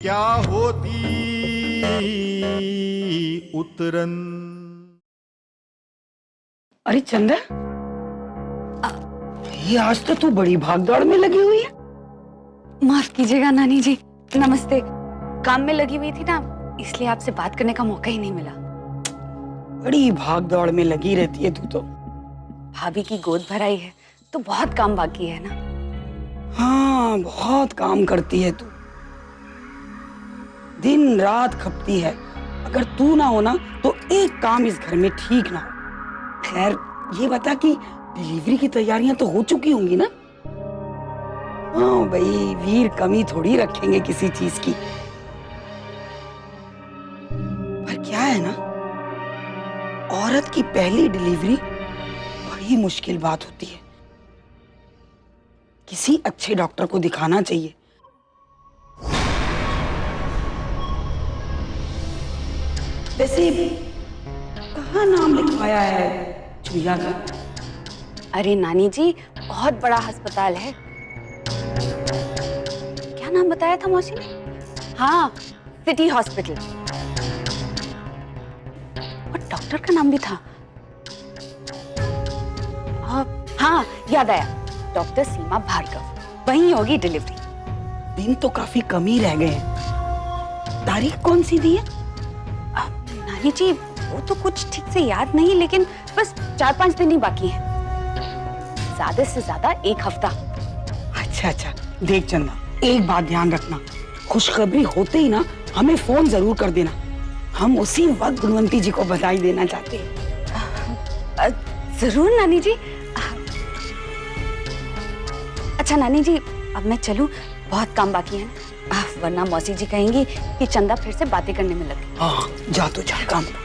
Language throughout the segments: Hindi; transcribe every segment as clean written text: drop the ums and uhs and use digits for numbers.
क्या होती उतरन। अरे चंदा, ये आज तो तू बड़ी भागदौड़ में लगी हुई है। माफ कीजिएगा नानी जी, नमस्ते। काम में लगी हुई थी ना, इसलिए आपसे बात करने का मौका ही नहीं मिला। बड़ी भागदौड़ में लगी रहती है तू तो। भाभी की गोद भराई है तो बहुत काम बाकी है ना। हाँ, बहुत काम करती है तू, दिन रात खपती है। अगर तू ना हो ना तो एक काम इस घर में ठीक ना हो। खैर, ये बता कि डिलीवरी की तैयारियां तो हो चुकी होंगी ना? हाँ भाई, वीर कमी थोड़ी रखेंगे किसी चीज की। पर क्या है ना, औरत की पहली डिलीवरी बड़ी मुश्किल बात होती है। किसी अच्छे डॉक्टर को दिखाना चाहिए। वैसे कहाँ नाम लिखवाया है चुईया का? अरे नानी जी, बहुत बड़ा अस्पताल है। क्या नाम बताया था मौसी ने? हाँ, सिटी हॉस्पिटल। और डॉक्टर का नाम भी था। हाँ, याद आया, डॉक्टर सीमा भार्गव। वहीं होगी डिलीवरी। दिन तो काफी कम ही रह गए हैं। तारीख कौन सी दी है? नानी जी, वो तो कुछ ठीक से याद नहीं, लेकिन बस 4-5 दिन ही बाकी हैं। ज्यादा से ज्यादा 1 हफ्ता। अच्छा, देख चंदा, एक बात ध्यान रखना, खुशखबरी होते ही ना हमें फोन जरूर कर देना। हम उसी वक्त गुणवंती जी को बधाई देना चाहते हैं। जरूर नानी जी। अच्छा नानी जी, अब मैं चलूं, बहुत काम बाकी है ना, वरना मौसी जी कहेंगी कि चंदा फिर से बातें करने में लगी। हाँ, जा तो जा, काम कर।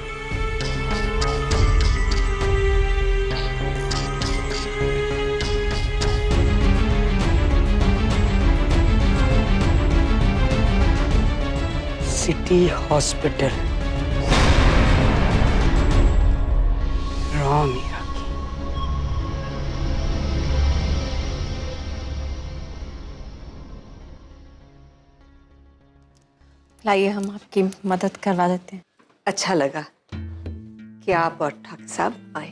सिटी हॉस्पिटल, राम मीरा की। लाइए, हम आपकी मदद करवा देते हैं। अच्छा लगा कि आप और ठाकुर साहब आए।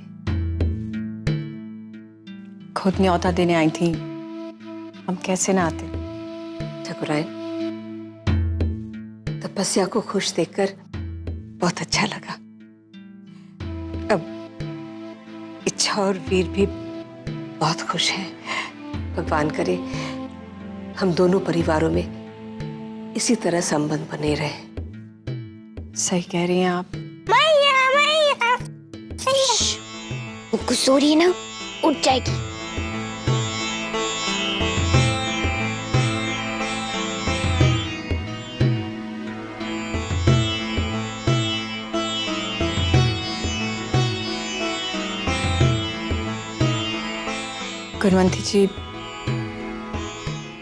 खुद न्योता देने आई थी, हम कैसे ना आते। ठकुराइन, तपस्या को खुश देखकर बहुत अच्छा लगा। अब इच्छा और वीर भी बहुत खुश हैं। भगवान करे हम दोनों परिवारों में इसी तरह संबंध बने रहे। सही कह रही हैं आप। वो कुछ हो रही है ना, उठ जाएगी। गुणवंती जी,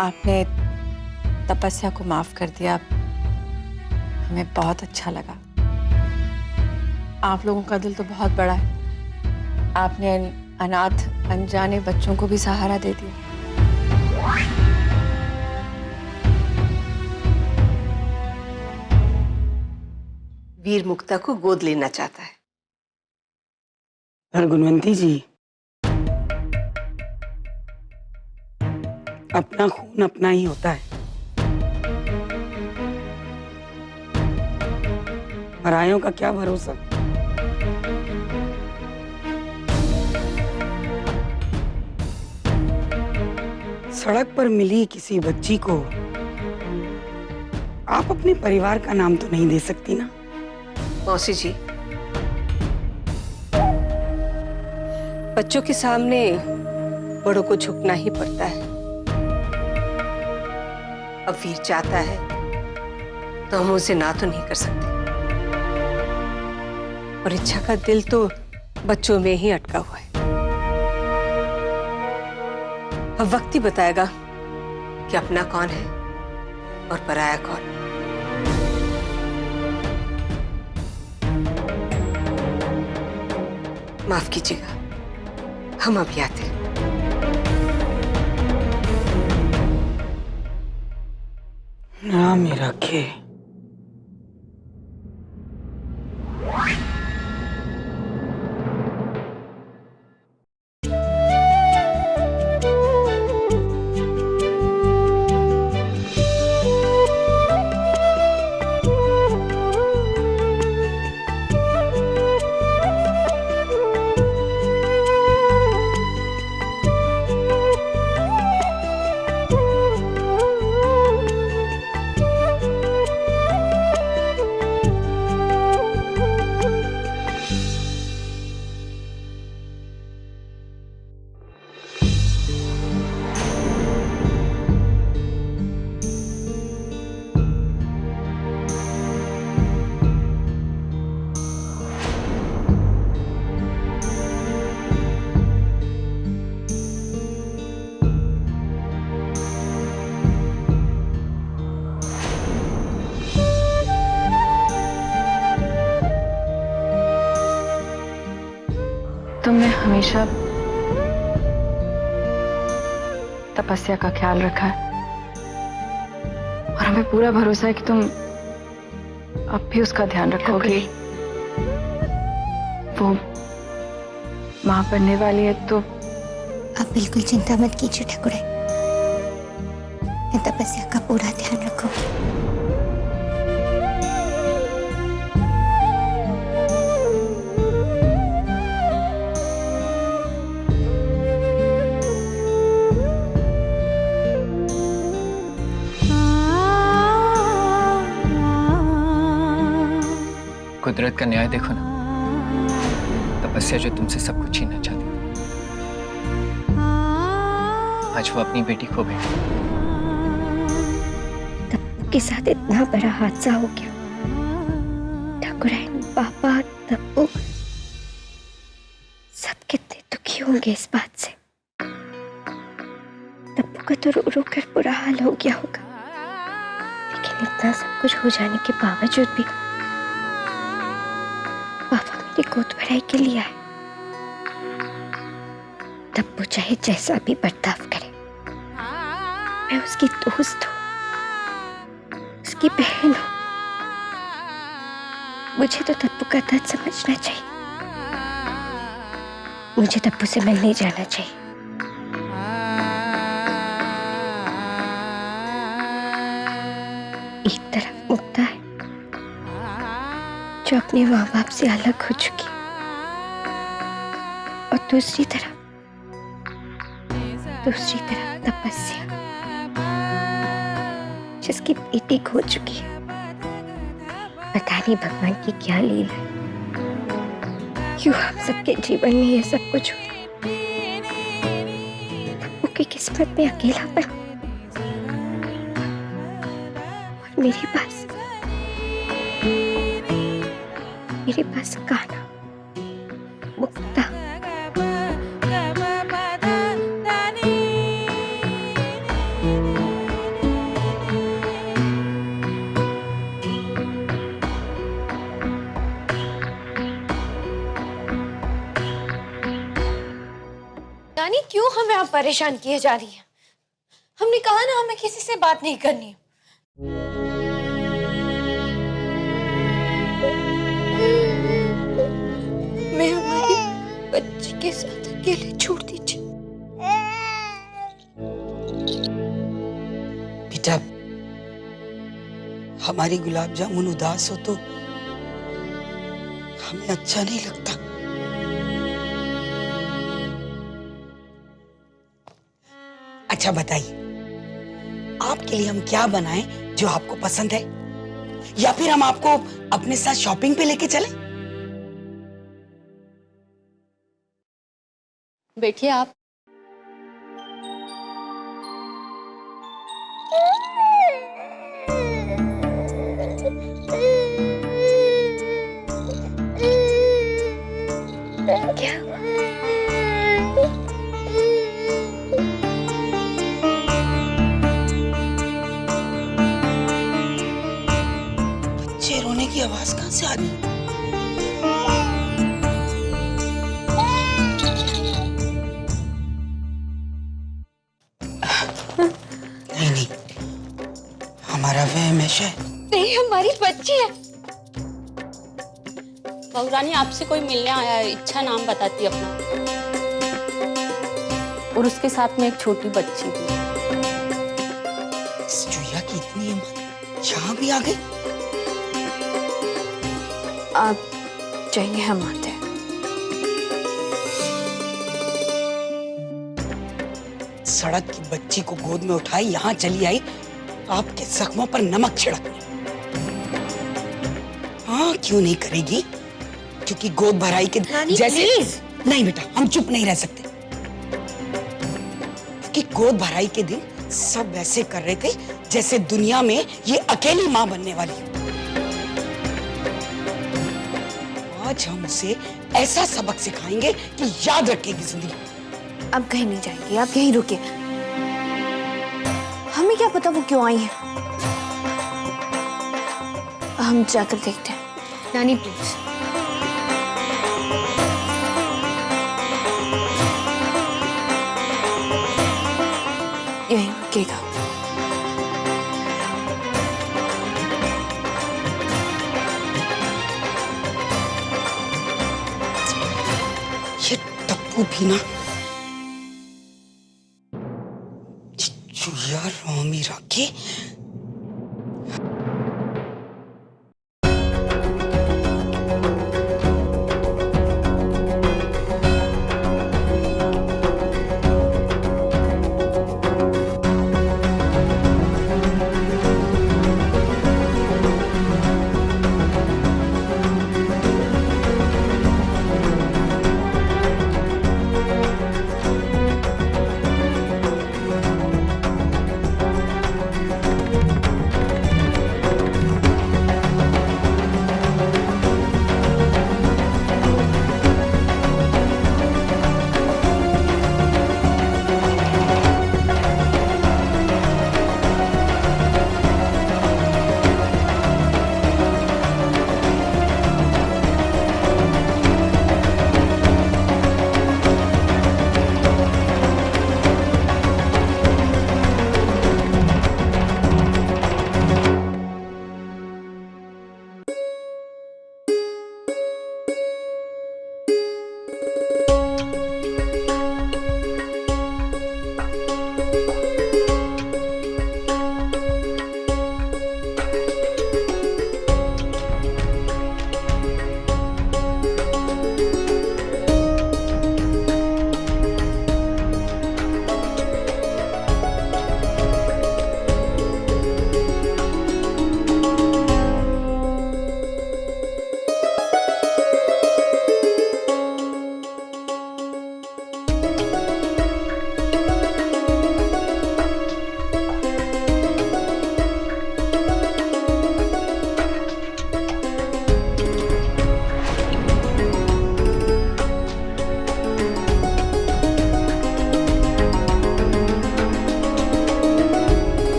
आपने तपस्या को माफ कर दिया, हमें बहुत अच्छा लगा। आप लोगों का दिल तो बहुत बड़ा है। आपने अनाथ अनजाने बच्चों को भी सहारा दे दिया। वीर मुक्ता को गोद लेना चाहता है। पर गुणवंती जी, अपना खून अपना ही होता है। परायों का क्या भरोसा। सड़क पर मिली किसी बच्ची को आप अपने परिवार का नाम तो नहीं दे सकती ना? मौसी जी, बच्चों के सामने बड़ों को झुकना ही पड़ता है। अब वीर चाहता है तो हम उसे ना तो नहीं कर सकते, और इच्छा का दिल तो बच्चों में ही अटका हुआ है। अब वक्त ही बताएगा कि अपना कौन है और पराया कौन। माफ कीजिएगा, हम अभी आते हैं। नाम ही रखे। तुमने हमेशा तपस्या का ख्याल रखा है और हमें पूरा भरोसा है कि तुम अब भी उसका ध्यान रखोगी। वो मां बनने वाली है तो आप बिल्कुल चिंता मत कीजिए ठाकुर। मैं तपस्या का पूरा ध्यान रखूंगी। कुदरत का न्याय देखो ना, तपस्या जो तुमसे सब कुछ छीनना चाहती आज वो अपनी बेटी खो बैठी। तब्बू के साथ इतना बड़ा हादसा हो गया। ठाकुराइन, पापा, तब्बू सब कितने दुखी होंगे इस बात से। तब्बू का तो रो रो कर बुरा हाल हो गया होगा, लेकिन इतना सब कुछ हो जाने के बावजूद भी पापा मेरी गोद भराई के लिए आए। तब्बू चाहे जैसा भी बर्ताव करे, मैं उसकी दोस्त हूँ, उसकी बहन हूँ। मुझे तो तब्बू का दर्द समझना चाहिए। मुझे तब्बू से मिलने जाना चाहिए। एक तरफ मुक्ता है जो अपने माँ बाप से अलग हो चुकी है, और दूसरी तरफ तपस्या जिसकी बेटी खो चुकी है। पता नहीं भगवान की क्या लीला है, क्यों हम सबके जीवन में ये सब कुछ हुआ। तब्बू की किस्मत में अकेलापन और मेरे पास कान्हा, मुक्ता। नानी, क्यों हमें आप परेशान किए जा रही हैं? हमने कहा ना हमें किसी से बात नहीं करनी। मैं हमारी बच्ची के साथ अकेले छोड़ दीजिए। बेटा, हमारी गुलाब जामुन उदास हो तो हमें अच्छा नहीं लगता। अच्छा बताइए, आपके लिए हम क्या बनाएं जो आपको पसंद है, या फिर हम आपको अपने साथ शॉपिंग पे लेके चलें? बैठिए आप। क्या बच्चे रोने की आवाज कहाँ से आ रही है? नहीं, हमारा वह है। नहीं, हमारी बच्ची है। बहू रानी आपसे कोई मिलने आया है, इच्छा नाम बताती है अपना, और उसके साथ में एक छोटी बच्ची भी। इस चुहिया की इतनी हिम्मत, यहाँ भी आ गई। आप चाहिए हम आते हैं। सड़क की बच्ची को गोद में उठाई, यहाँ चली आई आपके जख्मों पर नमक छिड़कने। हाँ, क्यों नहीं करेगी? क्योंकि गोद भराई के जैसे नहीं बेटा, हम चुप नहीं रह सकते, क्योंकि गोद भराई के दिन सब वैसे कर रहे थे जैसे दुनिया में ये अकेली मां बनने वाली है। आज हम उसे ऐसा सबक सिखाएंगे कि याद रखेगी जिंदगी। अब कहीं नहीं जाएंगे, आप यहीं रुकिए। हमें क्या पता वो क्यों आई है। हम जाकर देखते हैं। नानी प्लीज। यहीं रुकिएगा। ये टप्पू भी ना, चुहिया रोमी रखे।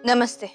नमस्ते।